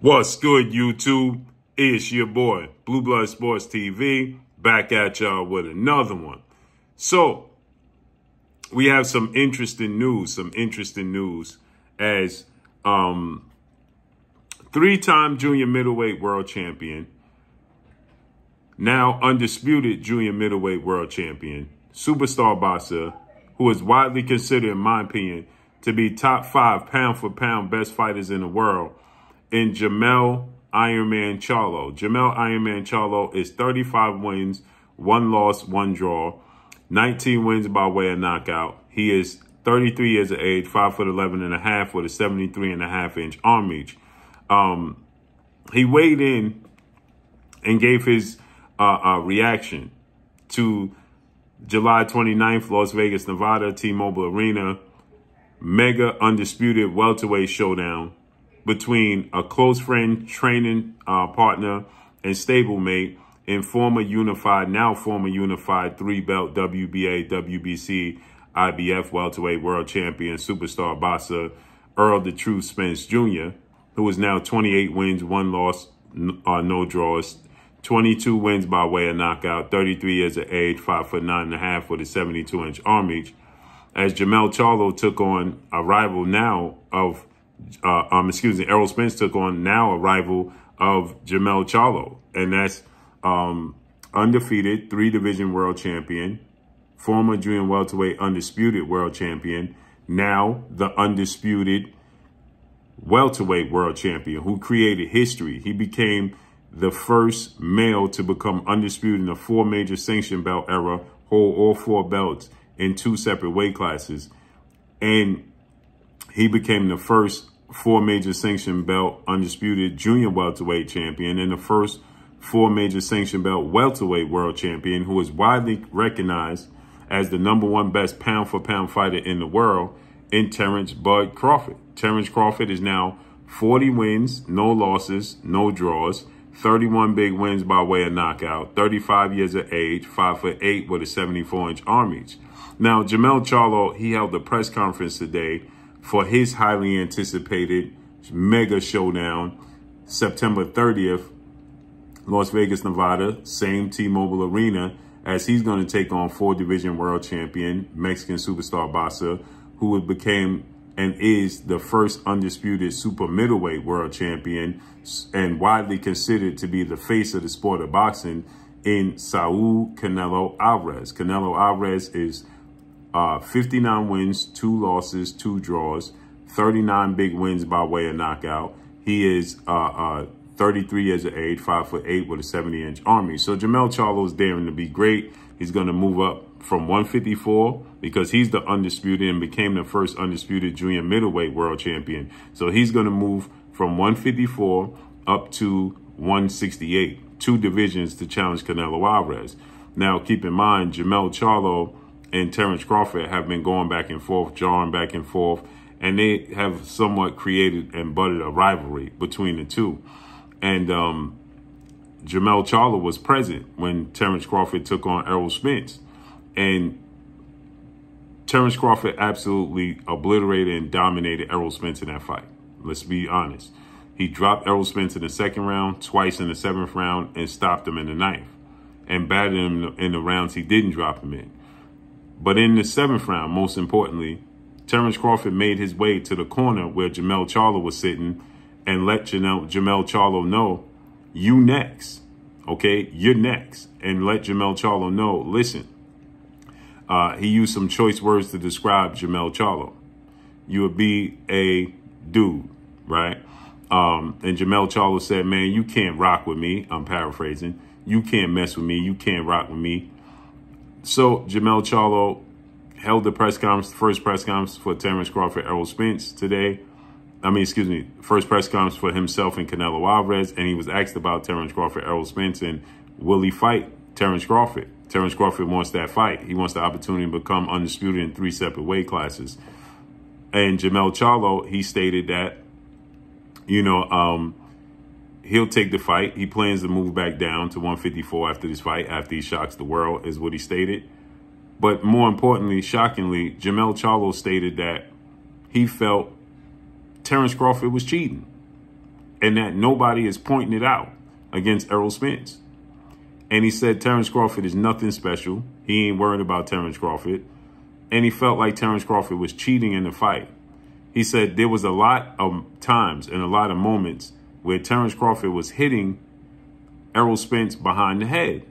What's good, YouTube? It's your boy, Blue Blood Sports TV, back at y'all with another one. So, we have some interesting news as three-time junior middleweight world champion, now undisputed junior middleweight world champion, superstar boxer, who is widely considered, in my opinion, to be top 5 pound-for-pound best fighters in the world, in Jermell Ironman Charlo. Jermell Ironman Charlo is 35 wins, 1 loss, 1 draw, 19 wins by way of knockout. He is 33 years of age, 5'11.5" with a 73.5-inch arm reach. He weighed in and gave his reaction to July 29th, Las Vegas, Nevada, T-Mobile Arena, mega undisputed welterweight showdown between a close friend, training partner, and stablemate, and now former unified 3-belt WBA, WBC, IBF welterweight world champion, superstar boxer, Earl the Truth Spence Jr., who is now 28 wins, 1 loss, no draws, 22 wins by way of knockout, 33 years of age, 5'9.5" with a 72-inch arm reach, as Jermell Charlo took on a rival now of Errol Spence took on now a rival of Jermell Charlo, and that's undefeated 3-division world champion, former junior welterweight undisputed world champion, now the undisputed welterweight world champion, who created history. He became the first male to become undisputed in the 4 major sanction belt era, hold all 4 belts in 2 separate weight classes, and he became the first 4 major sanction belt undisputed junior welterweight champion and the first 4 major sanction belt welterweight world champion, who is widely recognized as the #1 best pound-for-pound fighter in the world, in Terrence "Bud" Crawford. Terrence Crawford is now 40 wins, no losses, no draws, 31 big wins by way of knockout, 35 years of age, 5'8" with a 74-inch arm reach. Now, Jermell Charlo, he held a press conference today for his highly anticipated mega showdown, September 30th, Las Vegas, Nevada, same T-Mobile Arena, as he's going to take on 4-division world champion, Mexican superstar boxer, who became and is the first undisputed super middleweight world champion and widely considered to be the face of the sport of boxing, in Saul Canelo Alvarez. Canelo Alvarez is 59 wins, 2 losses, 2 draws, 39 big wins by way of knockout. He is 33 years of age, 5'8" with a 70-inch arm reach. So Jermell Charlo is daring to be great. He's going to move up from 154 because he's the undisputed and became the first undisputed junior middleweight world champion. So he's going to move from 154 up to 168, 2 divisions to challenge Canelo Alvarez. Now, keep in mind, Jermell Charlo and Terrence Crawford have been going back and forth, jarring back and forth, and they have somewhat created and budded a rivalry between the two. And Jermell Charlo was present when Terrence Crawford took on Errol Spence, and Terrence Crawford absolutely obliterated and dominated Errol Spence in that fight. Let's be honest. He dropped Errol Spence in the 2nd round, twice in the 7th round, and stopped him in the 9th, and battered him in the rounds he didn't drop him in. But in the 7th round, most importantly, Terrence Crawford made his way to the corner where Jermell Charlo was sitting and let Jermell Charlo know, you next, okay? You're next. And let Jermell Charlo know, listen, he used some choice words to describe Jermell Charlo. You would be a dude, right? And Jermell Charlo said, man, you can't rock with me. I'm paraphrasing. You can't mess with me. You can't rock with me. So Jermell Charlo held the first press conference for Terrence Crawford, Errol Spence today. First press conference for himself and Canelo Alvarez, and he was asked about Terrence Crawford, Errol Spence, and will he fight Terrence Crawford? Terrence Crawford wants that fight. He wants the opportunity to become undisputed in 3 separate weight classes. And Jermell Charlo, he stated that, he'll take the fight. He plans to move back down to 154 after this fight, after he shocks the world, is what he stated. But more importantly, shockingly, Jermell Charlo stated that he felt Terrence Crawford was cheating. and that nobody is pointing it out against Errol Spence. And he said Terrence Crawford is nothing special. He ain't worried about Terrence Crawford. And he felt like Terrence Crawford was cheating in the fight. He said there was a lot of times and a lot of moments where Terrence Crawford was hitting Errol Spence behind the head.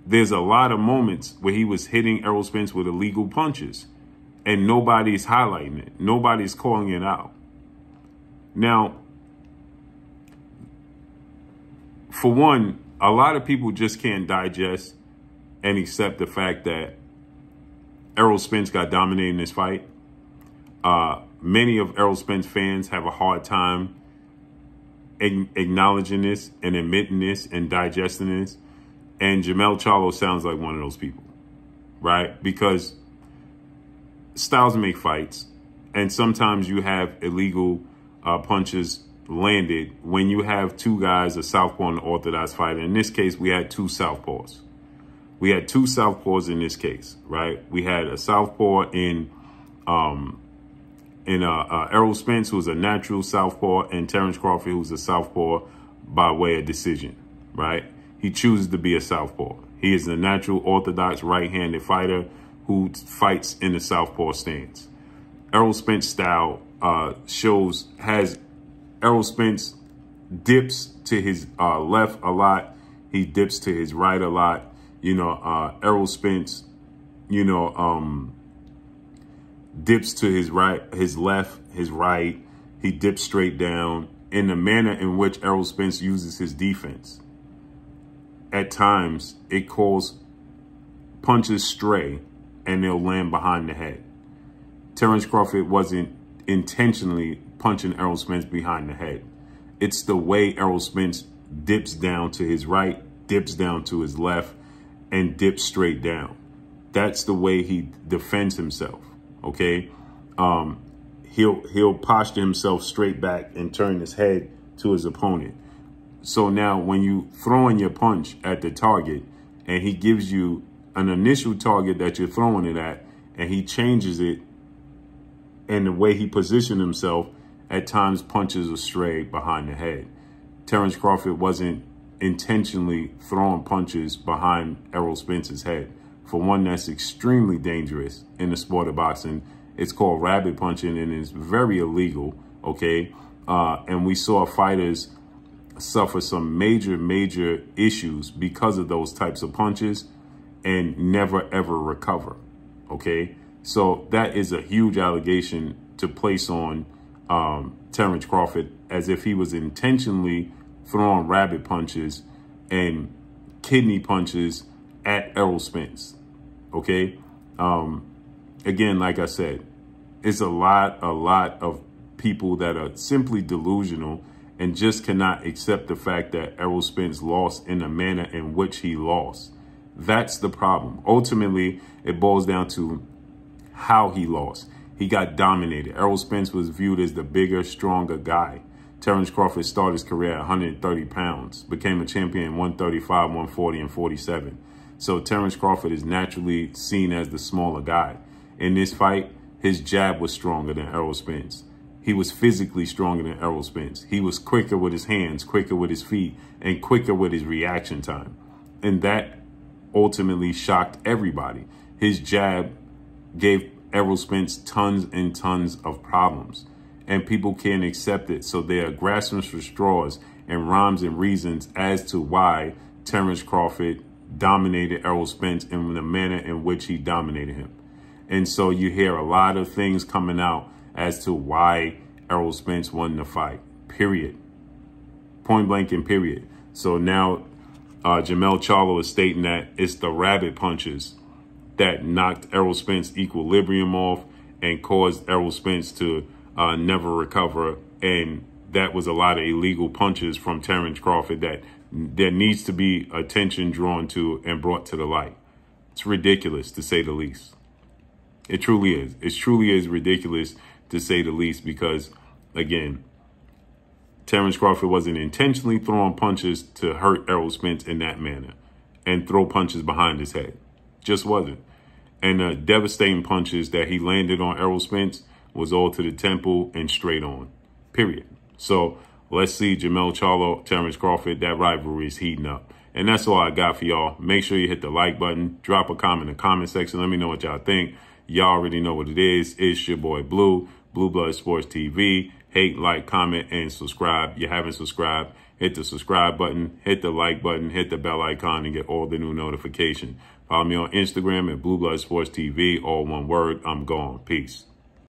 There's a lot of moments where he was hitting Errol Spence with illegal punches, and nobody's highlighting it. Nobody's calling it out. Now, for one, a lot of people just can't digest and accept the fact that Errol Spence got dominated in this fight. Many of Errol Spence fans have a hard time acknowledging this and admitting this and digesting this. And Jermell Charlo sounds like one of those people, right? Because styles make fights, and sometimes you have illegal punches landed when you have two guys, a southpaw and an orthodox fighter. In this case, we had two southpaws. We had two southpaws in this case, right? We had a southpaw in Errol Spence, who's a natural southpaw, and Terrence Crawford, who's a southpaw by way of decision, right? He chooses to be a southpaw. He is a natural orthodox right-handed fighter who fights in the southpaw stance. Errol Spence style has Errol Spence dips to his left a lot. He dips to his right a lot. Errol Spence, dips to his right, his left, his right. He dips straight down in the manner in which Errol Spence uses his defense. At times, it calls punches stray and they'll land behind the head. Terrence Crawford wasn't intentionally punching Errol Spence behind the head. It's the way Errol Spence dips down to his right, dips down to his left, and dips straight down. That's the way he defends himself, okay? He'll posture himself straight back and turn his head to his opponent. So now when you throw in your punch at the target and he gives you an initial target that you're throwing it at, and he changes it, and the way he positioned himself, at times punches astray behind the head. Terrence Crawford wasn't intentionally throwing punches behind Errol Spence's head. For one, that's extremely dangerous in the sport of boxing. It's called rabbit punching, and it's very illegal, okay? And we saw fighters suffer some major issues because of those types of punches and never, ever recover, okay? So that is a huge allegation to place on Terrence Crawford, as if he was intentionally throwing rabbit punches and kidney punches at Errol Spence, okay? Again, like I said, it's a lot of people that are simply delusional and just cannot accept the fact that Errol Spence lost in the manner in which he lost. That's the problem. Ultimately, it boils down to how he lost. He got dominated. Errol Spence was viewed as the bigger, stronger guy. Terrence Crawford started his career at 130 pounds, became a champion in 135, 140, and 47. So Terrence Crawford is naturally seen as the smaller guy. In this fight, his jab was stronger than Errol Spence. He was physically stronger than Errol Spence. He was quicker with his hands, quicker with his feet, and quicker with his reaction time. And that ultimately shocked everybody. His jab gave Errol Spence tons and tons of problems, and people can't accept it. So they are grasping for straws and rhymes and reasons as to why Terrence Crawford dominated Errol Spence in the manner in which he dominated him. And so you hear a lot of things coming out as to why Errol Spence won the fight, period. Point blank and period. So now Jermell Charlo is stating that it's the rabbit punches that knocked Errol Spence equilibrium off and caused Errol Spence to never recover. And that was a lot of illegal punches from Terrence Crawford that there needs to be attention drawn to and brought to the light. It's ridiculous, to say the least. It truly is. It truly is ridiculous, to say the least, because, again, Terrence Crawford wasn't intentionally throwing punches to hurt Errol Spence in that manner and throw punches behind his head. Just wasn't. And the devastating punches that he landed on Errol Spence was all to the temple and straight on, period. So Let's see Jermell, Charlo, Terrence Crawford. That rivalry is heating up. And that's all I got for y'all. Make sure you hit the like button. Drop a comment in the comment section. Let me know what y'all think. Y'all already know what it is. It's your boy Blue, Blue Blood Sports TV. Hate, like, comment, and subscribe. You haven't subscribed, hit the subscribe button, hit the like button, hit the bell icon, and get all the new notifications. Follow me on Instagram at Blue Blood Sports TV, all one word. I'm gone. Peace.